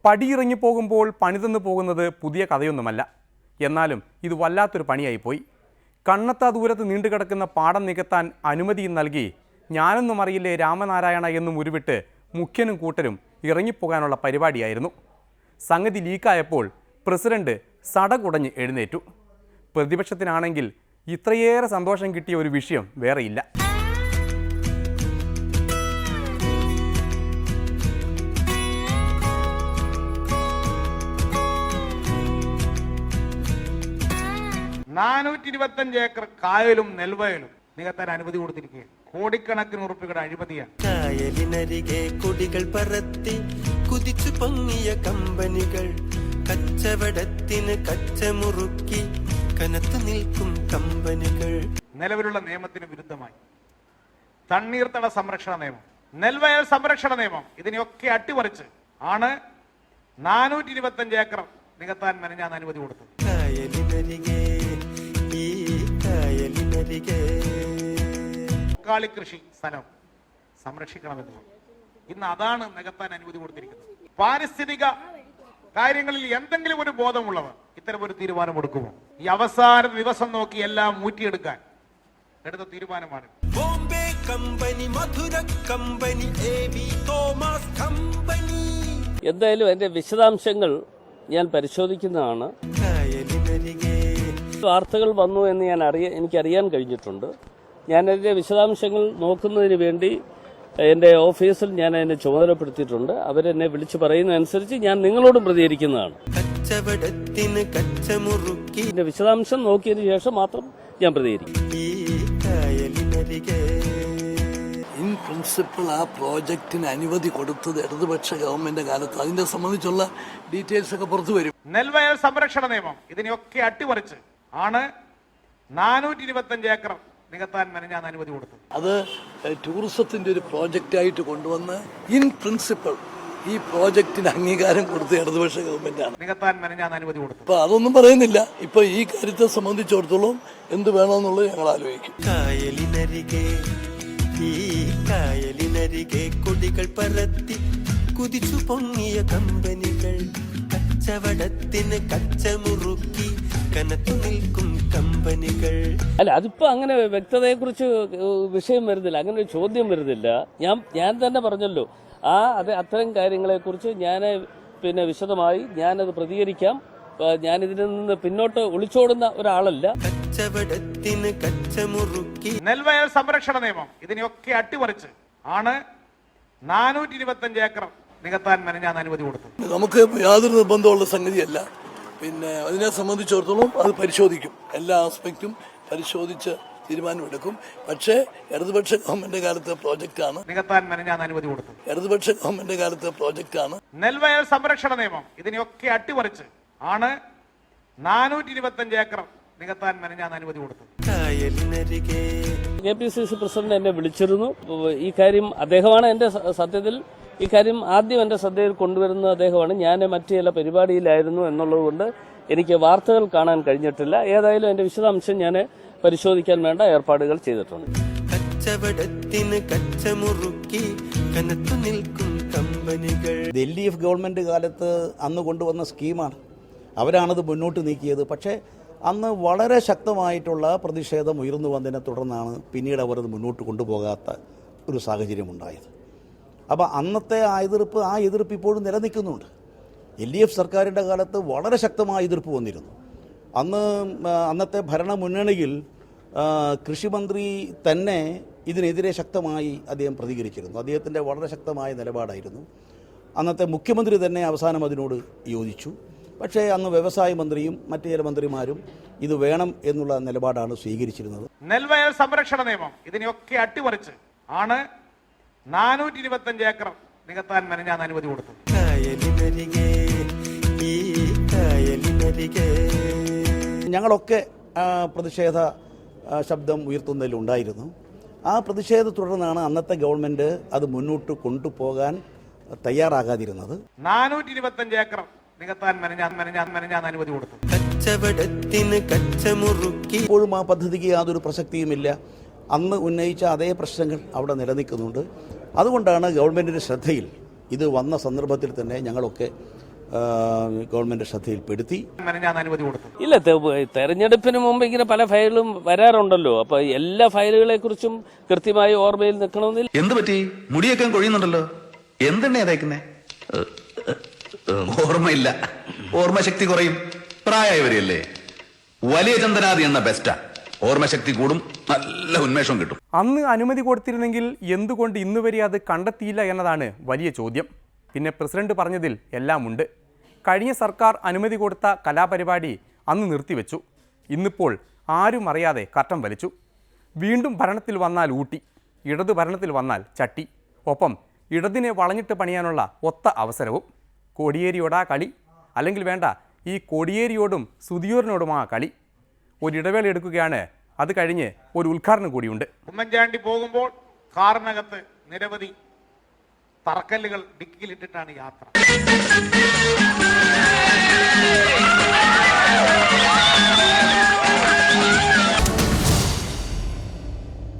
പടിയിറങ്ങിപ്പോകുമ്പോൾ പണിതന്നു പോകുന്നത് പുതിയ കഥയൊന്നുമല്ല. എന്നാലും ഇത് വല്ലാത്തൊരു പണിയായിപ്പോയി. കണ്ണത്താ ദൂരത്ത് നീണ്ടുകിടക്കുന്ന പാടം നികത്താൻ അനുമതിയും നൽകി ഞാനൊന്നും അറിയില്ലേ രാമനാരായണ എന്നും ഉരുവിട്ട് മുഖ്യനും കൂട്ടരും ഇറങ്ങിപ്പോകാനുള്ള പരിപാടിയായിരുന്നു. സംഗതി ലീക്കായപ്പോൾ പ്രസിഡന്റ് സടകുടഞ്ഞ് എഴുന്നേറ്റു. പ്രതിപക്ഷത്തിനാണെങ്കിൽ ഇത്രയേറെ സന്തോഷം കിട്ടിയ ഒരു വിഷയം വേറെയില്ല. ഏക്കർ കായലും നെൽവയലും നികത്താൻ അനുമതി കൊടുത്തിരിക്കുകയാണ്. കോടിക്കണക്കിന് ഉറുപ്പികളുടെ അഴിമതിയാണ്. കായലിനരികെ കൊടികൾ പറത്തി കുതിച്ചു പൊങ്ങിയ കമ്പനികൾ, കച്ചവടത്തിന് കച്ചമുറുക്കി കനത്തു നിൽക്കും കമ്പനികൾ. നിലവിലുള്ള നിയമത്തിന് വിരുദ്ധമായി തണ്ണീർത്തട സംരക്ഷണ നിയമം, നെൽവയൽ സംരക്ഷണ നിയമം ഇതിനെയൊക്കെ അട്ടിമറിച്ച് ആണ് 425 ഏക്കർ നികത്താൻ മെനഞ്ഞാന്ന് അനുമതി കൊടുത്തത്. കായലിനരികെ ഈ കായലിനരികെ തക്കാളി കൃഷി സ്ഥലം സംരക്ഷിക്കണമെന്ന് ഇന്ന് അതാണ് നികത്താൻ അനുമതി കൊടുത്തിരിക്കുന്നത്. പാരിസ്ഥിതിക കാര്യങ്ങളിൽ എന്തെങ്കിലും ഒരു ബോധമുള്ളവർ ഇത്തരം ഒരു തീരുമാനമെടുക്കുമോ? ഈ അവസാന ദിവസം നോക്കി എല്ലാം മൂറ്റിയെടുക്കാൻ എടുത്ത തീരുമാനമാണ്. ബോംബെ കമ്പനി, മധുര കമ്പനി, എബി തോമസ് കമ്പനി. എന്തായാലും അതിന്റെ വിശദാംശങ്ങൾ ഞാൻ പരിശോധിക്കുന്നതാണ്. വാർത്തകൾ വന്നു എന്ന് എനിക്കറിയാൻ കഴിഞ്ഞിട്ടുണ്ട്. ഞാനതിൻ്റെ വിശദാംശങ്ങൾ നോക്കുന്നതിന് വേണ്ടി എൻ്റെ ഓഫീസിൽ ഞാൻ അതിനെ ചുമതലപ്പെടുത്തിയിട്ടുണ്ട്. അവരെന്നെ വിളിച്ചു പറയുന്നതനുസരിച്ച് ഞാൻ നിങ്ങളോടും പ്രതികരിക്കുന്നതാണ്. കച്ചവടത്തിന് കച്ചമുറുക്കി ഇതിന്റെ വിശദാംശം നോക്കിയതിന് ശേഷം മാത്രം ഞാൻ പ്രതികരിക്കും. ഇൻ പ്രിൻസിപ്പിൾ ആ പ്രോജക്റ്റിന് അനുമതി കൊടുത്തത് ഇടതുപക്ഷ ഗവൺമെന്റ് കാലത്ത്. അതിനെ സംബന്ധിച്ചുള്ള ഡീറ്റെയിൽസ് ഒക്കെ പുറത്തു വരും. നെൽവയൽ സംരക്ഷണ നിയമം ഇതിനെയൊക്കെ അട്ടിമറിച്ച് ആണ് 425 ഏക്കർ നികത്താൻ മെനഞ്ഞാന്ന് അനുമതി കൊടുത്തത്. അത് ടൂറിസത്തിന്റെ ഒരു പ്രോജക്റ്റായിട്ട് കൊണ്ടുവന്ന് ഇൻ പ്രിൻസിപ്പിൾ ഈ പ്രോജക്റ്റിന് അംഗീകാരം കൊടുത്ത ഇടതുപക്ഷ ഗവൺമെന്റാണ്. നികത്താൻ മെനഞ്ഞാന്ന് അനുമതി കൊടുത്തത്. അപ്പൊ അതൊന്നും പറയുന്നില്ല. ഇപ്പൊ ഈ കാര്യത്തെ സംബന്ധിച്ചിടത്തോളം എന്ത് വേണമെന്നുള്ളത് ഞങ്ങൾ ആലോചിക്കും. കായലിനരികെ ഈ കായലിനരികെ കൊടികൾ പറത്തി കുതിച്ചു പൊങ്ങിയ കമ്പനികൾ, കച്ചവടത്തിന് കച്ചമുറുക്കി കനത്തു നിൽക്കും കമ്പനികൾ. അല്ല, അതിപ്പോ അങ്ങനെ വ്യക്തതയെക്കുറിച്ച് വിഷയം വരുന്നില്ല, അങ്ങനെ ഒരു ചോദ്യം വരുന്നില്ല. ഞാൻ തന്നെ പറഞ്ഞല്ലോ, അത്തരം കാര്യങ്ങളെക്കുറിച്ച് ഞാൻ വിശദമായി ഞാനത് പ്രതികരിക്കാം. ഞാൻ ഇതിൽ നിന്ന് പിന്നോട്ട് ഒളിച്ചോടുന്ന ഒരാളല്ല. കച്ചവടത്തിന് കച്ചമുറുക്കി നെൽവയൽ സംരക്ഷണ നിയമം ഇതിനെയൊക്കെ അട്ടിമറിച്ച് ആണ് 425 ഏക്കർ നികത്താൻ മെനഞ്ഞാന്ന് അനുമതി കൊടുത്തത്. നമുക്ക് യാതൊരു നിർബന്ധമുള്ള സംഗതിയല്ല. അതിനെ സംബന്ധിച്ചിടത്തോളം അത് പരിശോധിക്കും. എല്ലാ ആസ്പെക്റ്റും പരിശോധിച്ച് തീരുമാനമെടുക്കും. പക്ഷേ ഇടതുപക്ഷ ഗവൺമെന്റ് കാലത്തെ പ്രോജക്റ്റാണ്. നികത്താൻ മെനഞ്ഞാന്ന് അനുമതി കൊടുത്തത്. ഇടതുപക്ഷ ഗവൺമെന്റ് കാലത്തെ പ്രോജക്റ്റാണ്. നെൽവയൽ സംരക്ഷണ നിയമം ഇതിനെയൊക്കെ അട്ടിമറിച്ച് ആണ് 425 ഏക്കർ നികത്താൻ മെനഞ്ഞാന്ന് അനുമതി കൊടുത്തത്. കായലിനരികെ KPCC പ്രസിഡന്റ് എന്നെ വിളിച്ചിരുന്നു. ഈ കാര്യം അദ്ദേഹമാണ് സത്യത്തിൽ ഈ കാര്യം ആദ്യം എന്റെ ശ്രദ്ധയിൽ കൊണ്ടുവരുന്നത് അദ്ദേഹമാണ്. ഞാൻ മറ്റു ചില പരിപാടിയിലായിരുന്നു എന്നുള്ളതുകൊണ്ട് എനിക്ക് വാർത്തകൾ കാണാൻ കഴിഞ്ഞിട്ടില്ല. ഏതായാലും എന്റെ വിശദാംശം ഞാൻ പരിശോധിക്കാൻ വേണ്ട ഏർപ്പാടുകൾ ചെയ്തിട്ടുണ്ട്. കച്ചവടത്തിന് കച്ചമുറുക്കി കനത്തു നിൽക്കും കമ്പനികൾ. LDF ഗവൺമെന്റ് കാലത്ത് അന്ന് കൊണ്ടുവന്ന സ്കീമാണ്. അവരാണത് മുന്നോട്ട് നീക്കിയത്. പക്ഷേ അന്ന് വളരെ ശക്തമായിട്ടുള്ള പ്രതിഷേധം ഉയർന്നു വന്നതിനെ തുടർന്നാണ് പിന്നീട് അവരത് മുന്നോട്ട് കൊണ്ടുപോകാത്ത ഒരു സാഹചര്യമുണ്ടായത്. അപ്പോൾ അന്നത്തെ ആ എതിർപ്പ് ഇപ്പോഴും നിലനിൽക്കുന്നുണ്ട്. LDF സർക്കാരിൻ്റെ കാലത്ത് വളരെ ശക്തമായ എതിർപ്പ് വന്നിരുന്നു. അന്നത്തെ ഭരണമുന്നണിയിൽ കൃഷിമന്ത്രി തന്നെ ഇതിനെതിരെ ശക്തമായി അദ്ദേഹം പ്രതികരിച്ചിരുന്നു. അദ്ദേഹത്തിൻ്റെ വളരെ ശക്തമായ നിലപാടായിരുന്നു. അന്നത്തെ മുഖ്യമന്ത്രി തന്നെ അവസാനം അതിനോട് യോജിച്ചു. പക്ഷേ അന്ന് വ്യവസായ മന്ത്രിയും മറ്റു ചില മന്ത്രിമാരും ഇത് വേണം എന്നുള്ള നിലപാടാണ് സ്വീകരിച്ചിരുന്നത്. നെൽവയൽ സംരക്ഷണ നിയമം ഇതിനെയൊക്കെ അട്ടിമറിച്ച് ആണ് 425 ഏക്കർ നികത്താൻ മെനഞ്ഞാന്ന് അനുമതി കൊടുത്തത്. കായലിനരികെ ഈ കായലിനരികെ ഞങ്ങളൊക്കെ പ്രതിഷേധ ശബ്ദം ഉയർത്തുന്നതിലുണ്ടായിരുന്നു. ആ പ്രതിഷേധത്തെ തുടർന്നാണ് അന്നത്തെ ഗവൺമെന്റ് അത് മുന്നോട്ട് കൊണ്ടുപോകാൻ തയ്യാറാകാതിരുന്നത്. 425 ഏക്കർ നികത്താൻ മെനഞ്ഞാന്ന് അനുമതി കൊടുത്തത്. കച്ചവടത്തിന് കച്ചമുറുക്കി ഇപ്പോഴും ആ പദ്ധതിക്ക് യാതൊരു പ്രസക്തിയുമില്ല. അന്ന് ഉന്നയിച്ച അതേ പ്രശ്നങ്ങൾ അവിടെ നിലനിൽക്കുന്നുണ്ട്. അതുകൊണ്ടാണ് ഗവൺമെന്റിന്റെ ശ്രദ്ധയിൽ ഇത് വന്ന സന്ദർഭത്തിൽ തന്നെ ഞങ്ങളൊക്കെ ഗവൺമെൻറ് ശ്രദ്ധയിൽപ്പെടുത്തി. ഞാൻ അനുമതി കൊടുത്തു. ഇല്ല, തെരഞ്ഞെടുപ്പിന് മുമ്പ് ഇങ്ങനെ പല ഫയലും വരാറുണ്ടല്ലോ. അപ്പൊ എല്ലാ ഫയലുകളെ കുറിച്ചും കൃത്യമായി ഓർമ്മയിൽ നിൽക്കണമെന്നില്ല. എന്ത് പറ്റി? മുടിയൊക്കെ കൊഴിയുന്നുണ്ടല്ലോ. എന്തെണ്ണ തേക്കുന്നേ? ഓർമ്മയില്ല. ഓർമ്മശക്തി കുറയും. പ്രായമായവരെയല്ലേ. വലിയ ചന്ദനാദി എണ്ണ ബെസ്റ്റാ. ഓർമ്മശക്തി കൂടും, നല്ല ഉന്മേഷം കിട്ടും. അന്ന് അനുമതി കൊടുത്തിരുന്നെങ്കിൽ എന്തുകൊണ്ട് ഇന്നുവരെ അത് കണ്ടെത്തിയില്ല എന്നതാണ് വലിയ ചോദ്യം. പിന്നെ പ്രസിഡന്റ് പറഞ്ഞതിൽ എല്ലാമുണ്ട്. കഴിഞ്ഞ സർക്കാർ അനുമതി കൊടുത്ത കലാപരിപാടി അന്ന് നിർത്തിവെച്ചു. ഇന്നിപ്പോൾ ആരും അറിയാതെ കർട്ടൻ വലിച്ചു. വീണ്ടും ഭരണത്തിൽ വന്നാൽ ഊട്ടി, ഇടത് ഭരണത്തിൽ വന്നാൽ ചട്ടി. ഒപ്പം ഇടതിനെ വളഞ്ഞിട്ട് പണിയാനുള്ള ഒത്ത അവസരവും. കോടിയേരിയോടാ കളി, അല്ലെങ്കിൽ വേണ്ട ഈ കോടിയേരിയോടും സുധിയോറിനോടുമാ കളി. ഒരിടവേള എടുക്കുകയാണ്. അത് കഴിഞ്ഞ് ഒരു ഉദ്ഘാടനം കൂടിയുണ്ട്. ഉമ്മൻചാണ്ടി പോകുമ്പോൾ കാറിനകത്ത് നിരവധി തറക്കല്ലുകൾ ഡിക്കിയിലിട്ടിട്ടാണ് യാത്ര.